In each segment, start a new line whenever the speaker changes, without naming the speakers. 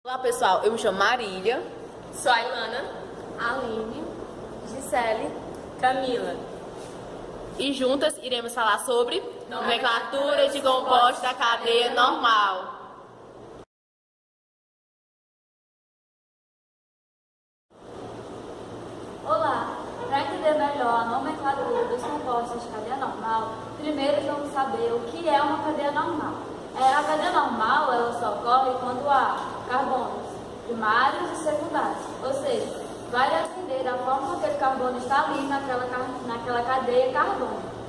Olá pessoal, eu me chamo Marília,
Sou a Ilana,
Aline, Gisele,
Camila.
e juntas iremos falar sobre nomenclatura de compostos da cadeia normal.
Olá! Para entender melhor a nomenclatura dos compostos de cadeia normal, primeiro vamos saber o que é uma cadeia normal. A cadeia normal ela só ocorre quando há carbonos primários e secundários, ou seja, vai depender da forma que aquele carbono está ali naquela cadeia carbônica.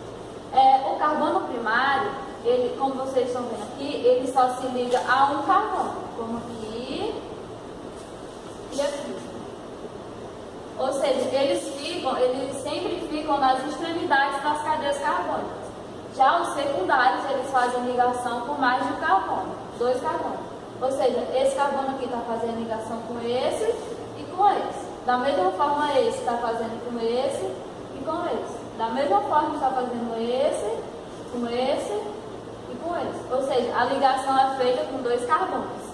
O carbono primário, ele, como vocês estão vendo aqui, ele só se liga a um carbono, como aqui e aqui. Ou seja, eles sempre ficam nas extremidades das cadeias carbônicas. Já os secundários, eles fazem ligação com mais de um carbono, dois carbonos. Ou seja, esse carbono aqui está fazendo ligação com esse e com esse. Da mesma forma, esse está fazendo com esse e com esse. Da mesma forma, está fazendo esse e com esse. Ou seja, a ligação é feita com dois carbonos.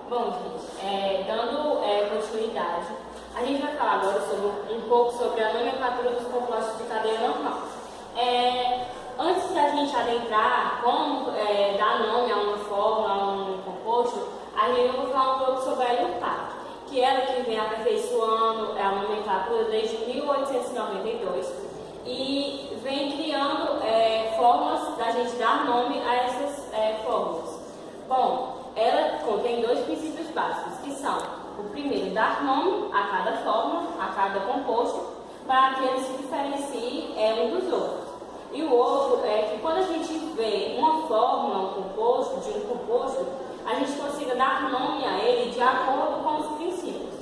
Bom, gente, dando continuidade, a gente vai falar agora um pouco sobre a nomenclatura dos compostos de cadeia normal. Antes de a gente adentrar como dar nome a uma fórmula, a um composto, a gente vai falar um pouco sobre a Illuppati, que ela que vem aperfeiçoando a nomenclatura desde 1892 e vem criando formas da gente dar nome a essas fórmulas. Bom, ela contém dois princípios básicos, que são o primeiro, dar nome a cada fórmula, a cada composto, para que eles se diferenciem um dos outros. E o outro é que quando a gente vê uma fórmula, um composto, a gente consiga dar nome a ele de acordo com os princípios.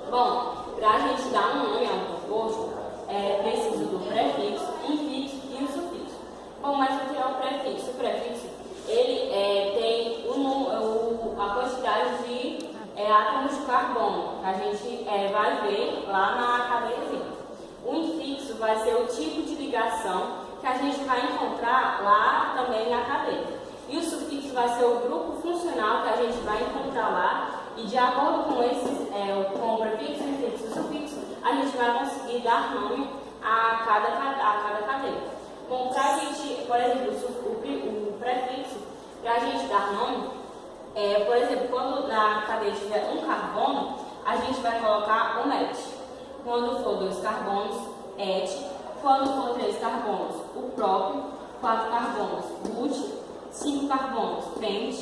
Bom, para a gente dar um nome a um composto, é preciso do prefixo, infixo e o sufixo. Bom, mas o que é o prefixo? O prefixo, ele tem a quantidade de átomos de carbono, que a gente vai ver lá na cadeiazinha. O infixo vai ser o tipo de ligação que a gente vai encontrar lá também na cadeia. E o sufixo vai ser o grupo funcional que a gente vai encontrar lá, e de acordo com com o prefixo, o infixo e o sufixo, a gente vai conseguir dar nome a cada cadeia. Bom, para a gente, por exemplo, o prefixo, para a gente dar nome, por exemplo, quando na cadeia tiver um carbono, a gente vai colocar o met. Quando for 2 carbonos, et. Quando for 3 carbonos, o próprio. 4 carbonos, but. 5 carbonos, pent.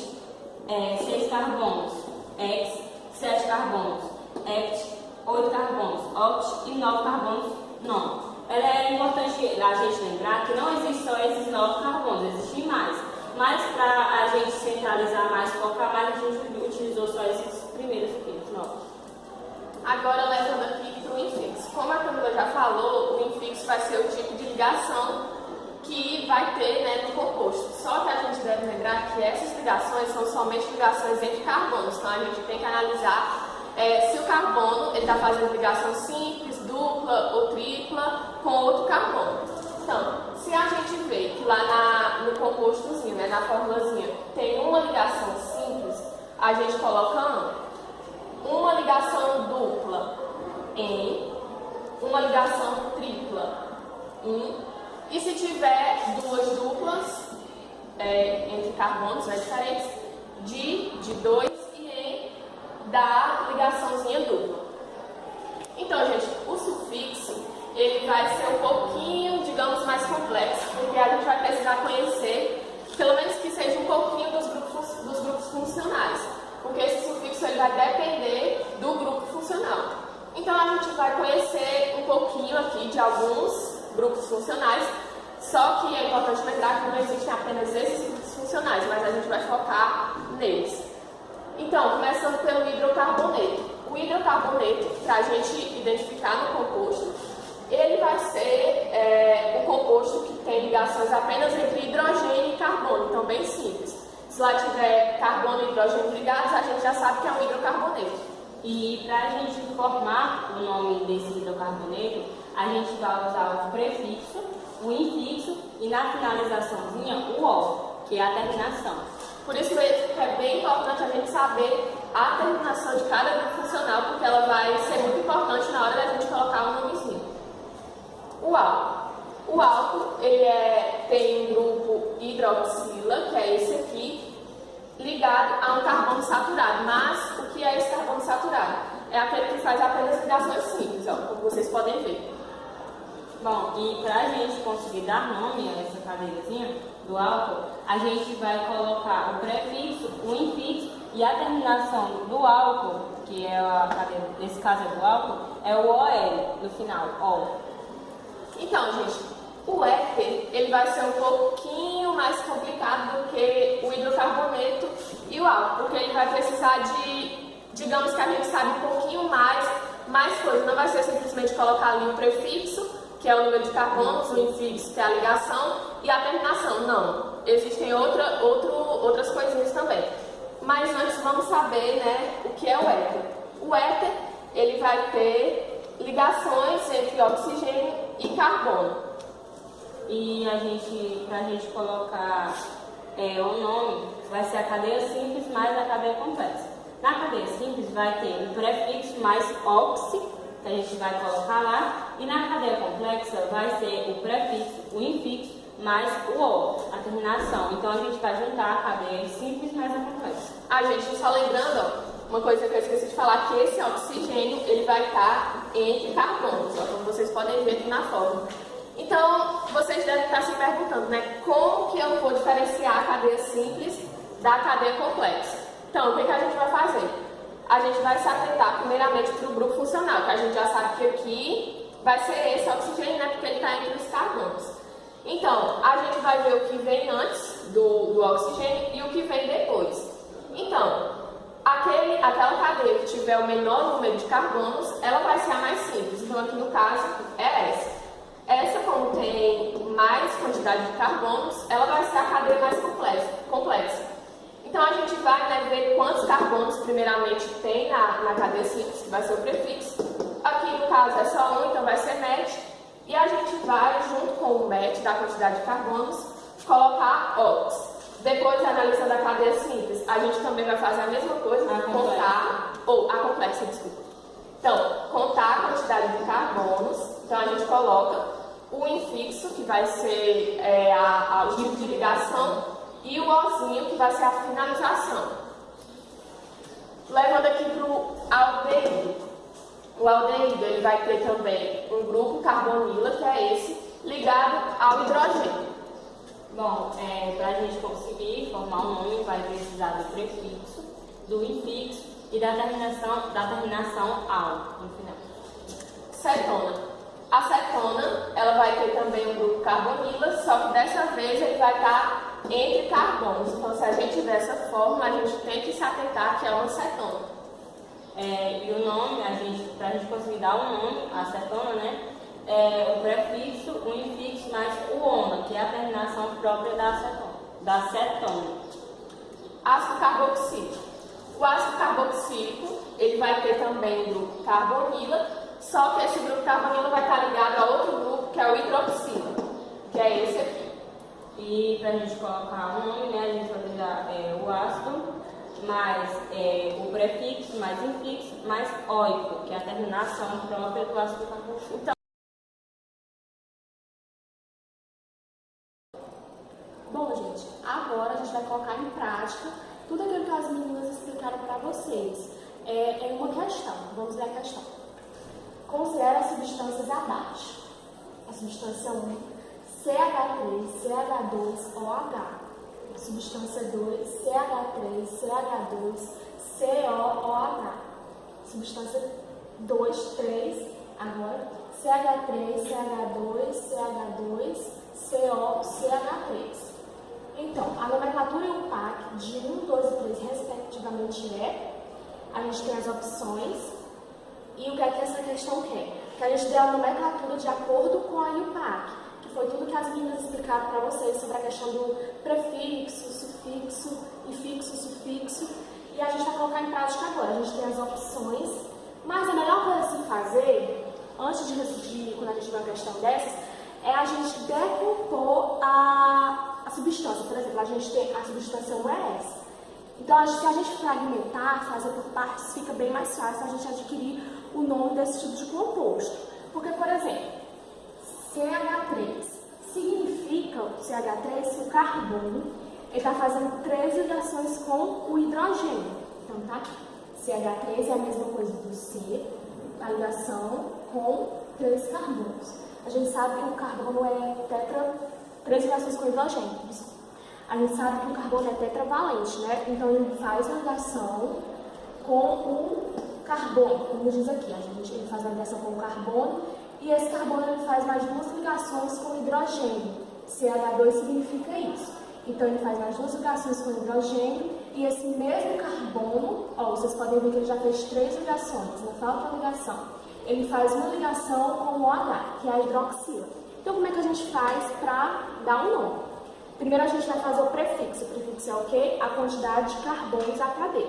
6 carbonos, ex. 7 carbonos, ect. 8 carbonos, oct. E 9 carbonos, non. É importante a gente lembrar que não existem só esses 9 carbonos, existem mais. Mas para a gente centralizar mais, focar mais, a gente utilizou só esses primeiros aqui, 9.
Agora levando aqui para o infixo. Como a Camila já falou, o infixo vai ser o tipo de ligação que vai ter no composto. Só que a gente deve lembrar que essas ligações são somente ligações entre carbonos. Então a gente tem que analisar se o carbono está fazendo ligação simples, dupla ou tripla com outro carbono. Então, se a gente vê que lá no compostozinho, na formulazinha, tem uma ligação simples, a gente coloca uma ligação dupla em, uma ligação tripla em, e se tiver duas duplas entre carbonos diferentes, de 2 e em da ligaçãozinha dupla. Então, gente, o sufixo ele vai ser um pouquinho, digamos, mais complexo, porque a gente vai precisar conhecer, pelo menos que seja um pouquinho dos grupos funcionais, porque esse sufixo ele vai depender do grupo funcional. Então a gente vai conhecer um pouquinho aqui de alguns grupos funcionais, só que é importante lembrar que não existem apenas esses grupos funcionais, mas a gente vai focar neles. Então, começando pelo hidrocarboneto. O hidrocarboneto, para a gente identificar no composto, ele vai ser um composto que tem ligações apenas entre hidrogênio e carbono, então bem simples. Se lá tiver carbono e hidrogênio ligados, a gente já sabe que é um hidrocarboneto.
E para a gente formar o nome desse hidrocarboneto, a gente vai usar o prefixo, o infixo e na finalizaçãozinha o O, que é a terminação.
Por isso mesmo que é bem importante a gente saber a terminação de cada grupo funcional, porque ela vai ser muito importante na hora da gente colocar um nomezinho. O álcool. O álcool tem um grupo hidroxila, que é esse aqui, ligado a um carbono saturado. Mas o que é esse carbono saturado? É aquele que faz apenas ligações simples, ó, como vocês podem ver.
Bom, e para a gente conseguir dar nome a essa cadeiazinha do álcool, a gente vai colocar o prefixo, o infixo e a terminação do álcool, que é a cadeia, nesse caso é do álcool, é o OL no final, O.
Então, gente, o éter ele vai ser um pouquinho mais complicado do que o hidrocarboneto e o álcool, porque ele vai precisar de, digamos que a gente sabe um pouquinho mais coisas. Não vai ser simplesmente colocar ali o prefixo, que é o número de carbonos, o infixo, que é a ligação, e a terminação. Não, existem outras coisinhas também. Mas antes vamos saber, né, o que é o éter. O éter ele vai ter ligações entre oxigênio e carbono.
E para a gente colocar o nome, vai ser a cadeia simples mais a cadeia complexa. Na cadeia simples vai ter o prefixo mais oxi, que a gente vai colocar lá, e na cadeia complexa vai ser o prefixo, o infixo, mais o O, a terminação. Então a gente vai juntar a cadeia simples mais a complexa.
A gente, só lembrando, ó, uma coisa que eu esqueci de falar, que esse oxigênio ele vai estar entre carbonos, ó, como vocês podem ver aqui na fórmula. Então, vocês devem estar se perguntando, né, como que eu vou diferenciar a cadeia simples da cadeia complexa? Então, o que a gente vai fazer? A gente vai se atentar primeiramente para o grupo funcional, que a gente já sabe que aqui vai ser esse oxigênio, né, porque ele está entre os carbonos. Então, a gente vai ver o que vem antes do oxigênio e o que vem depois. Então, aquela cadeia que tiver o menor número de carbonos, ela vai ser a mais simples. Então, aqui no caso, é essa. Essa, como tem mais quantidade de carbonos, ela vai ser a cadeia mais complexa. Então, a gente vai, né, ver quantos carbonos, primeiramente, tem na cadeia simples, que vai ser o prefixo. Aqui, no caso, é só um, então vai ser MET. E a gente vai, junto com o MET da quantidade de carbonos, colocar OX. Depois, analisando a cadeia simples, a gente também vai fazer a mesma coisa, a complexa, desculpa. Então, contar a quantidade de carbonos. Então, a gente coloca o infixo, que vai ser o tipo de ligação, e o Ozinho, que vai ser a finalização. Levando aqui para o aldeído. O aldeído ele vai ter também um grupo carbonila, que é esse, ligado ao hidrogênio.
Bom, para a gente conseguir formar um nome, vai precisar do prefixo, do infixo e da terminação ao, no final.
Cetona. A cetona, ela vai ter também um grupo carbonila, só que dessa vez ele vai estar entre carbonos. Então, se a gente dessa forma, a gente tem que se atentar que é uma cetona.
E o nome, para a gente conseguir dar o nome, a cetona, né? O prefixo, o infixo mais o ona, que é a terminação própria da cetona.
Ácido carboxílico. O ácido carboxílico, ele vai ter também um grupo carbonila, só que esse grupo carbonila vai estar ligado a outro grupo, que é o hidroxila, que é esse aqui.
E para a gente colocar o nome, né, a gente vai pegar o ácido, mais o prefixo, mais infixo, mais óico, que é a terminação própria do ácido carboxílico.
Então,
bom, gente, agora a gente vai colocar em prática tudo aquilo que as meninas explicaram para vocês. É uma questão, vamos ver a questão. Considere as substâncias abaixo. A substância 1, CH3, CH2OH. A substância 2, CH3, CH2, COOH. Substância 2, 3, agora CH3, CH2, CH2, CO, CH3. Então, a nomenclatura e o PAC de 1, 2 e 3, respectivamente, a gente tem as opções. E o que é que essa questão quer? Que a gente dê a nomenclatura de acordo com a IUPAC, que foi tudo que as meninas explicaram para vocês sobre a questão do prefixo, sufixo, infixo, sufixo. E a gente vai colocar em prática agora. A gente tem as opções, mas a melhor coisa a se fazer, antes de quando a gente vê uma questão dessas, é a gente decompor a substância. Por exemplo, a gente tem a substância 1 é essa. Então, se a gente fragmentar, fazer por partes, fica bem mais fácil a gente adquirir o nome desse tipo de composto. Porque, por exemplo, CH3 significa o CH3 que o carbono está fazendo 3 ligações com o hidrogênio. Então, tá? CH3 é a mesma coisa do C, a ligação com 3 carbonos. A gente sabe que o carbono é 3 ligações com hidrogênio. A gente sabe que o carbono é tetravalente, né? Então ele faz uma ligação com o carbono, como diz aqui. Ele faz uma ligação com o carbono e esse carbono ele faz mais 2 ligações com o hidrogênio. CH2 significa isso. Então ele faz mais 2 ligações com o hidrogênio e esse mesmo carbono, ó, vocês podem ver que ele já fez 3 ligações, não falta uma ligação. Ele faz uma ligação com o OH, que é a hidroxila. Então como é que a gente faz para dar um nome? Primeiro a gente vai fazer o prefixo. O prefixo é o quê? A quantidade de carbonos da cadeia.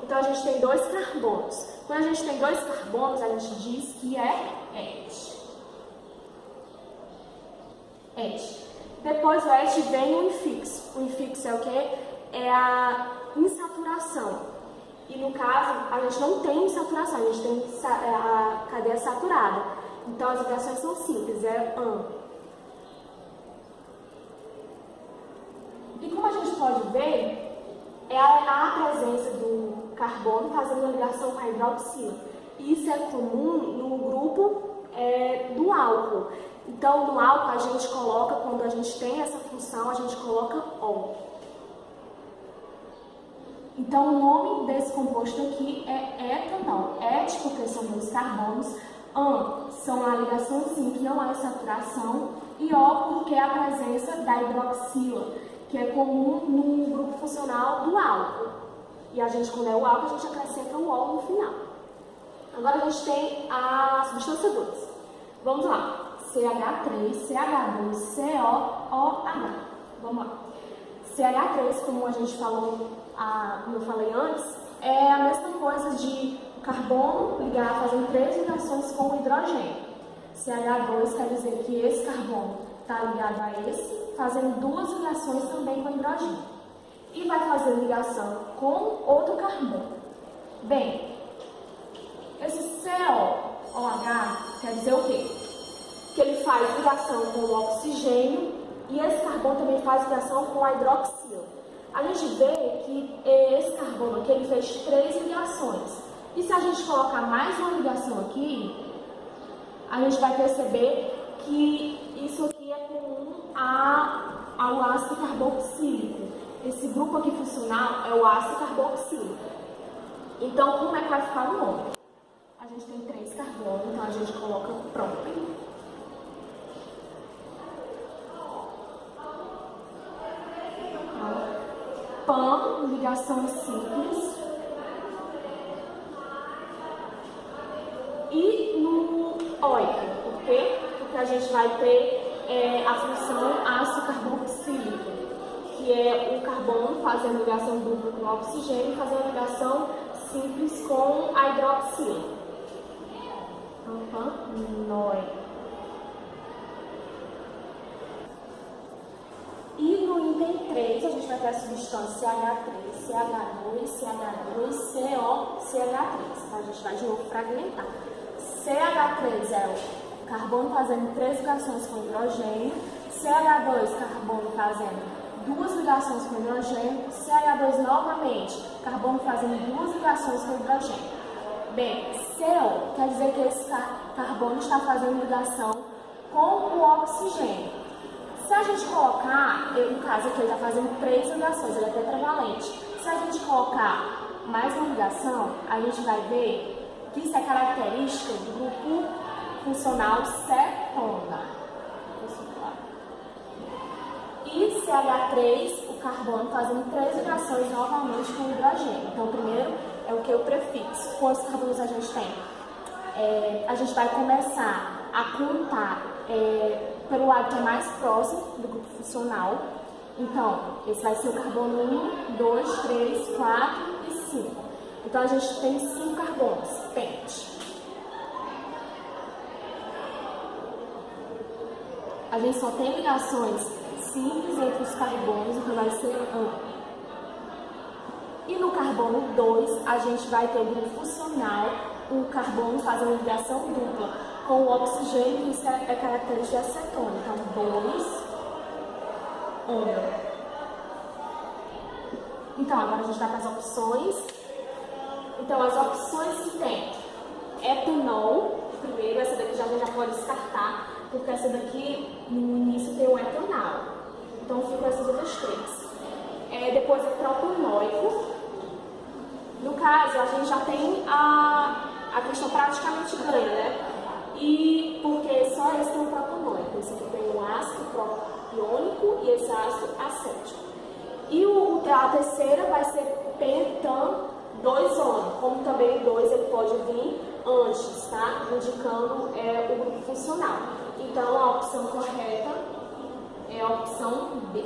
Então a gente tem 2 carbonos. Quando a gente tem 2 carbonos, a gente diz que é et. Et. Depois do et vem o infixo. O infixo é o quê? É a insaturação. E no caso, a gente não tem insaturação, a gente tem a cadeia saturada. Então as ligações são simples, é an. E como a gente pode ver, é a presença do carbono fazendo uma ligação com a hidroxila. E isso é comum no grupo do álcool. Então, no álcool, a gente coloca, quando a gente tem essa função, a gente coloca O. Então, o nome desse composto aqui é etanol. Et, porque são 2 carbonos. An, são a ligação simples, não há saturação. E O, porque é a presença da hidroxila, que é comum no grupo funcional do álcool. E a gente, quando é o álcool, a gente acrescenta o O no final. Agora a gente tem a substância 2. Vamos lá. CH3, CH2, COOH. Vamos lá. CH3, como a gente falou, como eu falei antes, é a mesma coisa de carbono ligar, fazendo 3 ligações com o hidrogênio. CH2 quer dizer que esse carbono está ligado a esse, fazendo 2 ligações também com hidrogênio. E vai fazer ligação com outro carbono. Bem, esse COOH quer dizer o quê? Que ele faz ligação com o oxigênio e esse carbono também faz ligação com a hidroxila. A gente vê que esse carbono aqui ele fez 3 ligações. E se a gente colocar mais uma ligação aqui, a gente vai perceber que isso aqui é comum ao ácido carboxílico. Esse grupo aqui funcional é o ácido carboxílico. Então, como é que vai ficar o nome? A gente tem 3 carbonos, então a gente coloca própeno. Pan, ligação simples. E no oico, por quê? Porque a gente vai ter a função ácido carboxílico, que é o carbono fazendo ligação dupla com o oxigênio, fazendo ligação simples com a hidroxila. Noi. E no item 3, a gente vai ter a substância CH3, CH2, CH2, CO, CH3. Então, a gente vai de novo fragmentar. CH3 é o carbono fazendo 3 ligações com hidrogênio, CH2, carbono fazendo 2 ligações com hidrogênio, CH2 novamente, carbono fazendo 2 ligações com hidrogênio. Bem, CO quer dizer que esse carbono está fazendo ligação com o oxigênio. Se a gente colocar, no caso aqui ele está fazendo 3 ligações, ele é tetravalente. Se a gente colocar mais uma ligação, a gente vai ver que isso é característica do grupo funcional cetona. E CH3, o carbono fazendo 3 ligações novamente com o hidrogênio. Então, o primeiro é o que? O prefixo. Quantos carbonos a gente tem? A gente vai começar a contar pelo lado que é mais próximo do grupo funcional. Então, esse vai ser o carbono 1, 2, 3, 4 e 5. Então, a gente tem 5 carbonos, pente. a gente só tem ligações simples entre os carbonos, então vai ser E no carbono 2, a gente vai ter o grupo funcional, o carbono fazendo ligação dupla com o oxigênio, isso é característica de acetona. Então, 2, 1. Então, agora a gente vai para as opções. Então, as opções que tem etanol, primeiro, essa daqui a gente já pode descartar, porque essa daqui no início tem o etanol. Então, ficam essas outras três. Depois é propanóico. No caso, a gente já tem a questão praticamente ganha, né? E porque só esse tem o propanóico. Esse aqui tem o ácido propiônico e esse ácido acético. E a terceira vai ser pentan 2-ono, como também o 2 ele pode vir antes, tá? Indicando o grupo funcional. Então a opção correta é a opção B.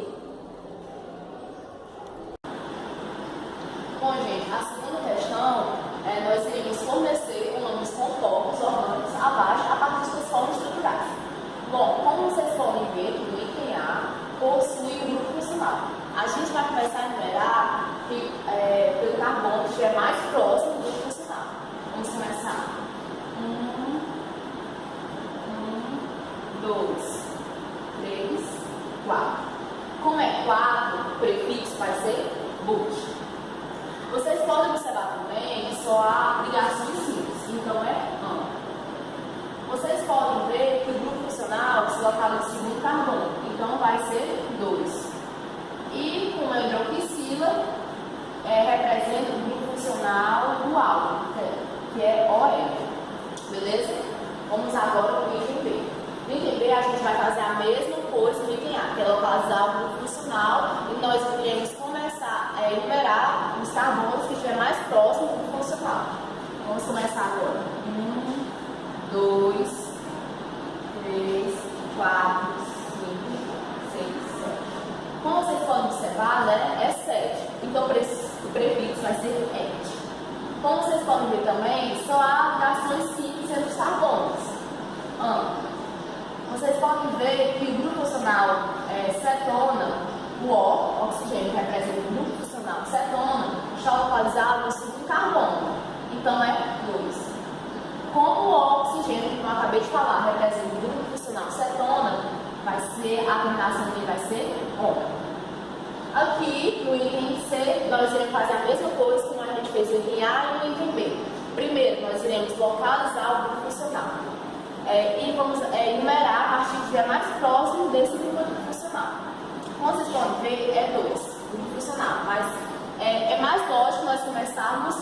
Bom, gente, a segunda questão nós iremos fornecer o nome dos compostos orgânicos abaixo a partir de suas formas estruturais. Bom, como vocês podem ver, o item A possui o grupo funcional. A gente vai começar a enumerar pelo carbono que estiver mais próximo do grupo funcional. Vamos começar. 1, 2, 3, 4. Como é 4, o prefixo vai ser but. Vocês podem observar também que só há ligações simples, então é AN. Vocês podem ver que o grupo funcional se localiza no segundo carbono, então vai ser 2. E com a hidroxila representa o grupo funcional do álcool, que é OL. Beleza? Vamos agora para o item B. No item B a gente vai fazer a mesma coisa no item A, que é localizar o grupo funcional, e nós iremos começar a enumerar os carbonos que estiver mais próximo do grupo funcional. Vamos começar agora. 1, 2, 3, 4, 5, 6, 7. Como vocês podem observar, né, é 7. Então o prefixo vai ser et. Como vocês podem ver também, só há ligações simples entre os carbonos. Vocês podem ver que o grupo funcional cetona, o O, oxigênio, que representa o grupo funcional cetona, está localizado no segundo carbono. Então é 2. Como o oxigênio, que eu acabei de falar, representa o grupo funcional cetona, a terminação dele vai ser ON. Aqui no item C, nós iremos fazer a mesma coisa que a gente fez no item A e no item B. Primeiro, nós iremos localizar o grupo funcional. E vamos enumerar a partir de estiver mais próximo desse grupo funcional. Como vocês podem ver, é 2, grupo funcional, mas é mais lógico nós começarmos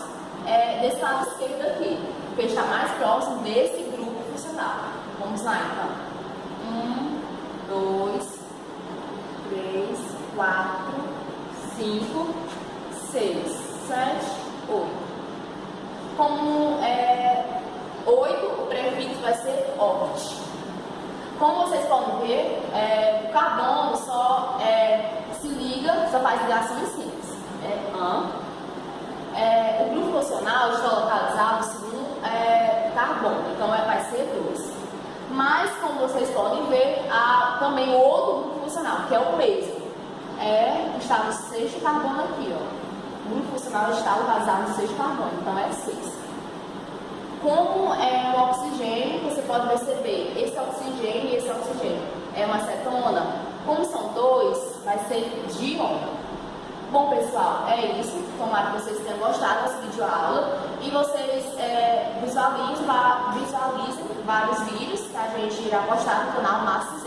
desse lado esquerdo aqui, porque está mais próximo desse grupo funcional. Vamos lá então. 1, 2, 3, 4, 5, 6, 7, 8. Como 8, o prefixo vai ser oct. Como vocês podem ver, o carbono só se liga, só faz ligações simples. O grupo funcional está localizado no segundo carbono, então vai ser 2. Mas, como vocês podem ver, há também outro grupo funcional, que é o mesmo. Está no sexto carbono aqui, ó. O grupo funcional está localizado no sexto carbono, então é 6. Como é o oxigênio, você pode perceber, esse oxigênio e esse oxigênio é uma acetona. Como são 2, vai ser diona. Bom, pessoal, é isso. Tomara que vocês tenham gostado dessa videoaula e vocês visualizem vários vídeos que a gente irá postar no canal Massa